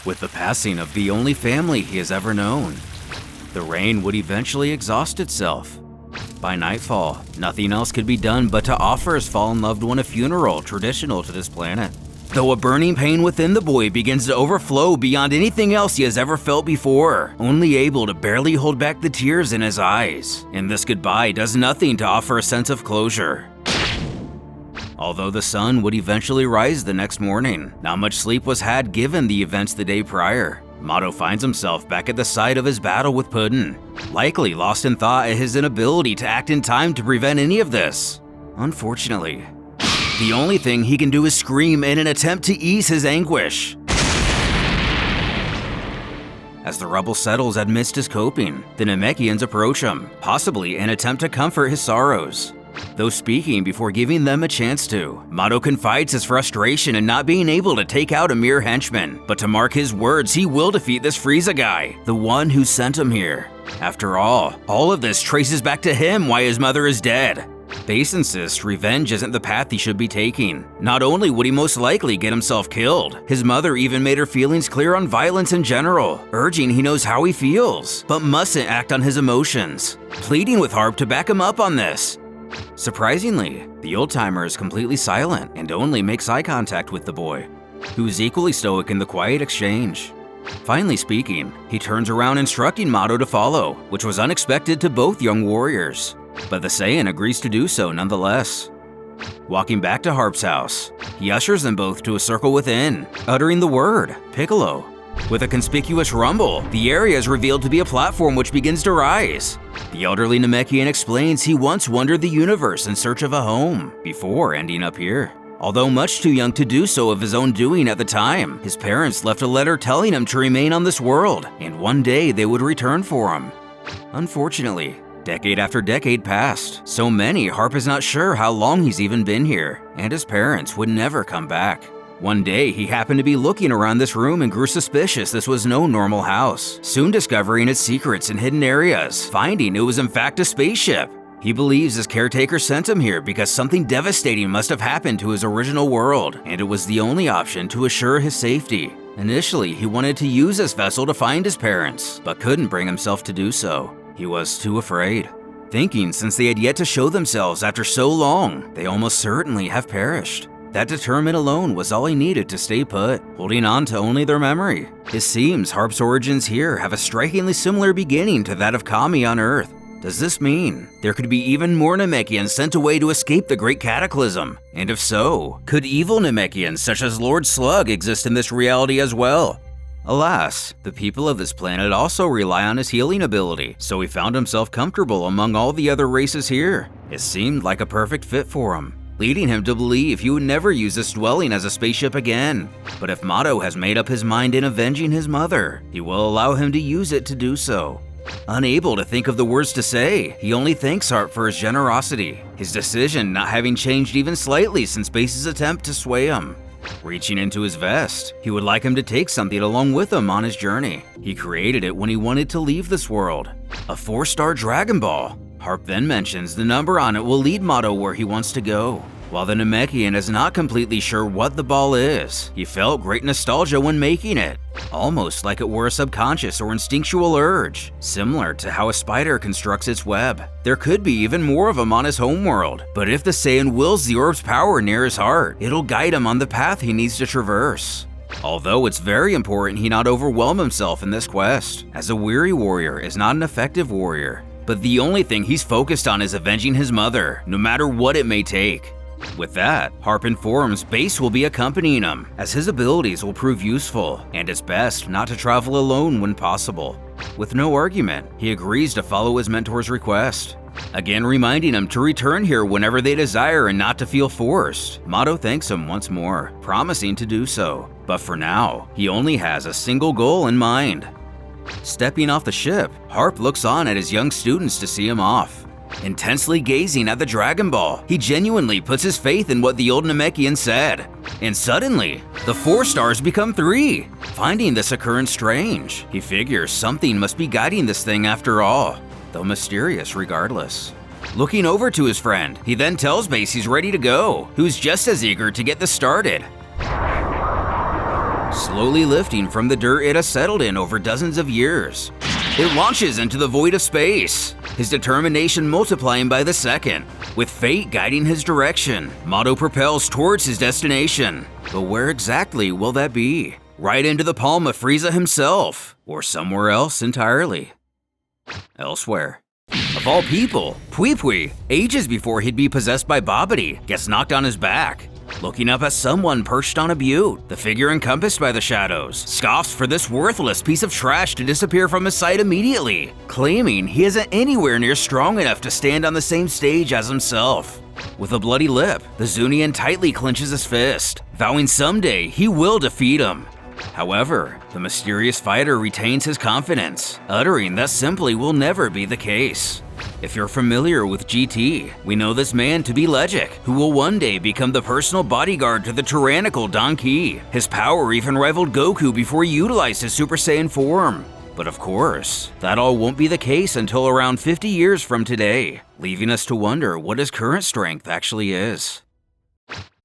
with the passing of the only family he has ever known. The rain would eventually exhaust itself. By nightfall, nothing else could be done but to offer his fallen loved one a funeral traditional to this planet. Though a burning pain within the boy begins to overflow beyond anything else he has ever felt before, only able to barely hold back the tears in his eyes. And this goodbye does nothing to offer a sense of closure. Although the sun would eventually rise the next morning, not much sleep was had given the events the day prior. Mato finds himself back at the site of his battle with Puddin, likely lost in thought at his inability to act in time to prevent any of this. Unfortunately, the only thing he can do is scream in an attempt to ease his anguish. As the rubble settles amidst his coping, the Namekians approach him, possibly an attempt to comfort his sorrows. Though speaking before giving them a chance to, Mato confides his frustration in not being able to take out a mere henchman, but to mark his words, he will defeat this Frieza guy, the one who sent him here. After all of this traces back to him why his mother is dead. Bass insists revenge isn't the path he should be taking. Not only would he most likely get himself killed, his mother even made her feelings clear on violence in general, urging he knows how he feels, but mustn't act on his emotions, pleading with Harp to back him up on this. Surprisingly, the old-timer is completely silent and only makes eye contact with the boy, who's equally stoic in the quiet exchange. Finally speaking, he turns around instructing Mato to follow, which was unexpected to both young warriors. But the Saiyan agrees to do so nonetheless. Walking back to Harp's house, he ushers them both to a circle within, uttering the word, Piccolo. With a conspicuous rumble, the area is revealed to be a platform which begins to rise. The elderly Namekian explains he once wandered the universe in search of a home, before ending up here. Although much too young to do so of his own doing at the time, his parents left a letter telling him to remain on this world, and one day they would return for him. Unfortunately, decade after decade passed, so many Harp is not sure how long he's even been here, and his parents would never come back. One day, he happened to be looking around this room and grew suspicious this was no normal house, soon discovering its secrets and hidden areas, finding it was in fact a spaceship. He believes his caretaker sent him here because something devastating must have happened to his original world, and it was the only option to assure his safety. Initially, he wanted to use this vessel to find his parents, but couldn't bring himself to do so. He was too afraid, thinking since they had yet to show themselves after so long, they almost certainly have perished. That determination alone was all he needed to stay put, holding on to only their memory. It seems Harp's origins here have a strikingly similar beginning to that of Kami on Earth. Does this mean there could be even more Namekians sent away to escape the Great Cataclysm? And if so, could evil Namekians such as Lord Slug exist in this reality as well? Alas, the people of this planet also rely on his healing ability, so he found himself comfortable among all the other races here. It seemed like a perfect fit for him, leading him to believe he would never use this dwelling as a spaceship again. But if Mato has made up his mind in avenging his mother, he will allow him to use it to do so. Unable to think of the words to say, he only thanks Harp for his generosity, his decision not having changed even slightly since Bass's attempt to sway him. Reaching into his vest, he would like him to take something along with him on his journey. He created it when he wanted to leave this world, a 4-star Dragon Ball. Harp then mentions the number on it will lead Mato where he wants to go. While the Namekian is not completely sure what the ball is, he felt great nostalgia when making it, almost like it were a subconscious or instinctual urge, similar to how a spider constructs its web. There could be even more of him on his homeworld, but if the Saiyan wills the orb's power near his heart, it'll guide him on the path he needs to traverse. Although it's very important he not overwhelm himself in this quest, as a weary warrior is not an effective warrior. But the only thing he's focused on is avenging his mother, no matter what it may take. With that, Harp informs Bass will be accompanying him, as his abilities will prove useful, and it's best not to travel alone when possible. With no argument, he agrees to follow his mentor's request, again reminding him to return here whenever they desire and not to feel forced. Mato thanks him once more, promising to do so, but for now, he only has a single goal in mind. Stepping off the ship, Harp looks on at his young students to see him off. Intensely gazing at the Dragon Ball, he genuinely puts his faith in what the old Namekian said. And suddenly, the 4 stars become 3. Finding this occurrence strange, he figures something must be guiding this thing after all, though mysterious regardless. Looking over to his friend, he then tells Bass he's ready to go, who's just as eager to get this started. slowly lifting from the dirt it has settled in over dozens of years. It launches into the void of space, his determination multiplying by the second. With fate guiding his direction, Mato propels towards his destination. But where exactly will that be? Right into the palm of Frieza himself, or somewhere else entirely? Elsewhere. Of all people, Pui, ages before he'd be possessed by Babidi, gets knocked on his back. Looking up at someone perched on a butte, the figure encompassed by the shadows scoffs for this worthless piece of trash to disappear from his sight immediately, claiming he isn't anywhere near strong enough to stand on the same stage as himself. With a bloody lip, the Zunian tightly clenches his fist, vowing someday he will defeat him. However, the mysterious fighter retains his confidence, uttering that simply will never be the case. If you're familiar with GT, we know this man to be Legic, who will one day become the personal bodyguard to the tyrannical Don Ki. His power even rivaled Goku before he utilized his Super Saiyan form. But of course, that all won't be the case until around 50 years from today, leaving us to wonder what his current strength actually is.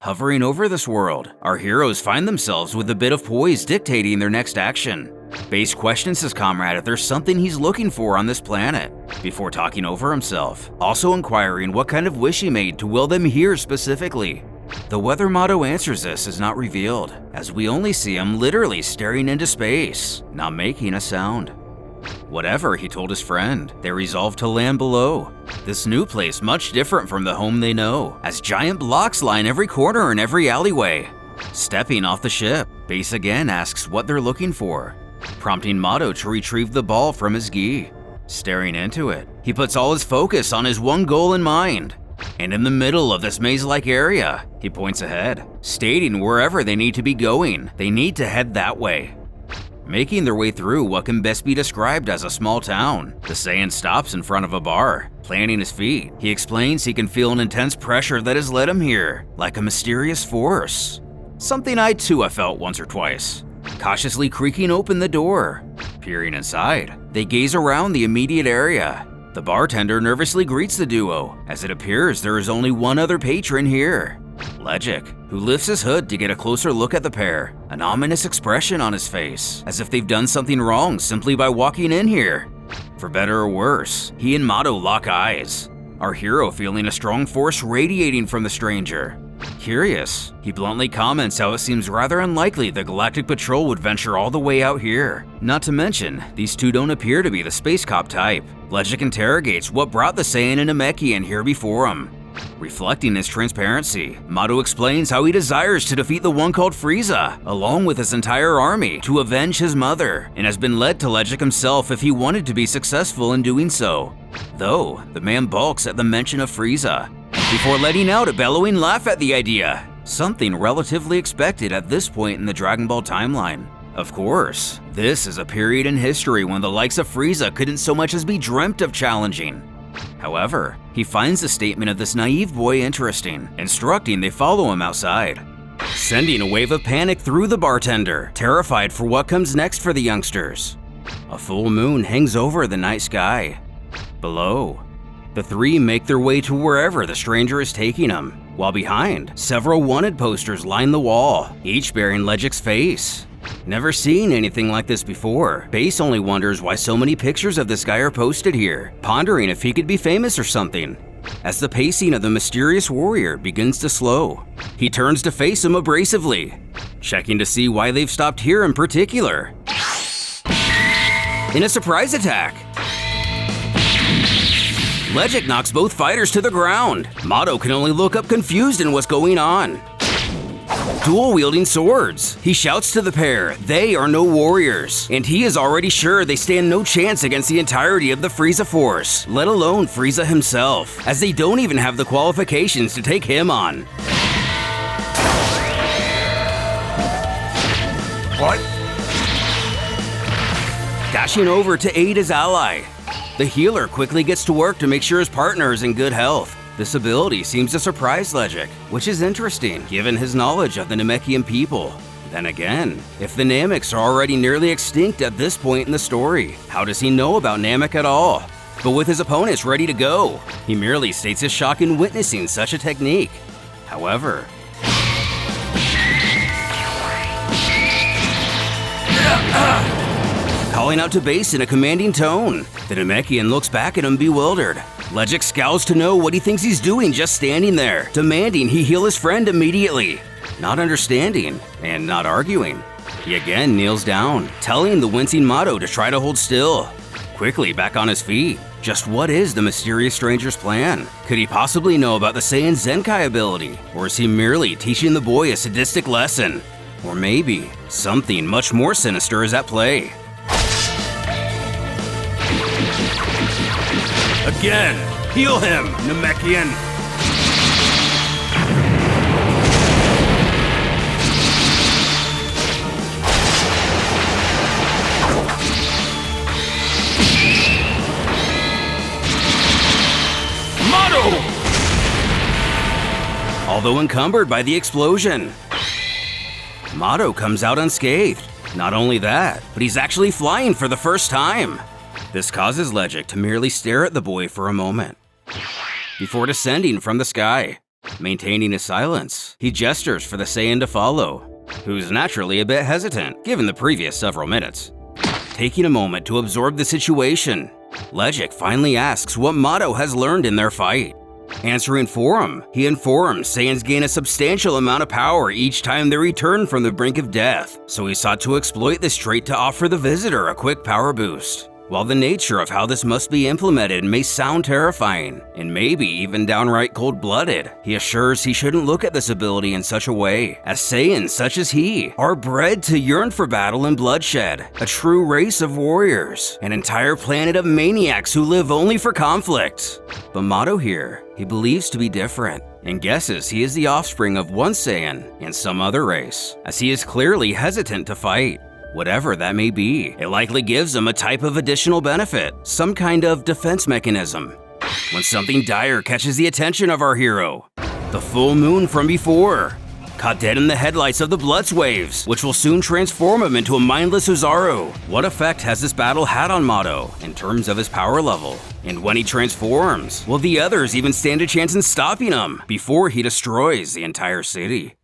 Hovering over this world, our heroes find themselves with a bit of poise dictating their next action. Bass questions his comrade if there's something he's looking for on this planet, before talking over himself, also inquiring what kind of wish he made to will them here specifically. The whether Mato answers this is not revealed, as we only see him literally staring into space, not making a sound. Whatever he told his friend, they resolved to land below. This new place much different from the home they know, as giant blocks line every corner and every alleyway. Stepping off the ship, Bass again asks what they're looking for, prompting Mato to retrieve the ball from his gi. Staring into it, he puts all his focus on his one goal in mind. And in the middle of this maze-like area, he points ahead, stating wherever they need to be going, they need to head that way. Making their way through what can best be described as a small town, the Saiyan stops in front of a bar. Planting his feet, he explains he can feel an intense pressure that has led him here, like a mysterious force. Something I too have felt once or twice. Cautiously creaking open the door. Peering inside, they gaze around the immediate area. The bartender nervously greets the duo, as it appears there is only one other patron here. Legic, who lifts his hood to get a closer look at the pair, an ominous expression on his face, as if they've done something wrong simply by walking in here. For better or worse, he and Mato lock eyes, our hero feeling a strong force radiating from the stranger. Curious, he bluntly comments how it seems rather unlikely the Galactic Patrol would venture all the way out here. Not to mention, these two don't appear to be the space cop type. Legic interrogates what brought the Saiyan and Namekian here before him. Reflecting his transparency, Mato explains how he desires to defeat the one called Frieza, along with his entire army, to avenge his mother, and has been led to Legic himself if he wanted to be successful in doing so. Though, the man balks at the mention of Frieza, before letting out a bellowing laugh at the idea, something relatively expected at this point in the Dragon Ball timeline. Of course, this is a period in history when the likes of Frieza couldn't so much as be dreamt of challenging. However, he finds the statement of this naive boy interesting, instructing they follow him outside. Sending a wave of panic through the bartender, terrified for what comes next for the youngsters. A full moon hangs over the night sky. Below, the three make their way to wherever the stranger is taking them, while behind, several wanted posters line the wall, each bearing Legic's face. Never seen anything like this before, Bass only wonders why so many pictures of this guy are posted here, pondering if he could be famous or something. As the pacing of the mysterious warrior begins to slow, he turns to face him abrasively, checking to see why they've stopped here in particular. In a surprise attack, Legic knocks both fighters to the ground. Mato can only look up confused in what's going on. Dual-wielding swords, he shouts to the pair they are no warriors, and he is already sure they stand no chance against the entirety of the Frieza force, let alone Frieza himself, as they don't even have the qualifications to take him on. What? Dashing over to aid his ally, the healer quickly gets to work to make sure his partner is in good health. This ability seems to surprise Legic, which is interesting given his knowledge of the Namekian people. Then again, if the Nameks are already nearly extinct at this point in the story, how does he know about Namek at all? But with his opponents ready to go, he merely states his shock in witnessing such a technique. However, calling out to Bass in a commanding tone. The Namekian looks back at him bewildered. Legic scowls to know what he thinks he's doing just standing there, demanding he heal his friend immediately. Not understanding, and not arguing. He again kneels down, telling the wincing Mato to try to hold still. Quickly back on his feet. Just what is the mysterious stranger's plan? Could he possibly know about the Saiyan Zenkai ability? Or is he merely teaching the boy a sadistic lesson? Or maybe something much more sinister is at play. Again! Heal him, Namekian! Mato! Although encumbered by the explosion, Mato comes out unscathed. Not only that, but he's actually flying for the first time. This causes Legic to merely stare at the boy for a moment, before descending from the sky. Maintaining his silence, he gestures for the Saiyan to follow, who's naturally a bit hesitant given the previous several minutes. Taking a moment to absorb the situation, Legic finally asks what Mato has learned in their fight. Answering for him, he informs Saiyans gain a substantial amount of power each time they return from the brink of death, so he sought to exploit this trait to offer the visitor a quick power boost. While the nature of how this must be implemented may sound terrifying, and maybe even downright cold-blooded, he assures he shouldn't look at this ability in such a way, as Saiyans such as he are bred to yearn for battle and bloodshed, a true race of warriors, an entire planet of maniacs who live only for conflict. But Mato here, he believes to be different, and guesses he is the offspring of one Saiyan in some other race, as he is clearly hesitant to fight. Whatever that may be, it likely gives him a type of additional benefit, some kind of defense mechanism. When something dire catches the attention of our hero, the full moon from before, caught dead in the headlights of the Bloods waves, which will soon transform him into a mindless Ozaru. What effect has this battle had on Mato in terms of his power level? And when he transforms, will the others even stand a chance in stopping him before he destroys the entire city?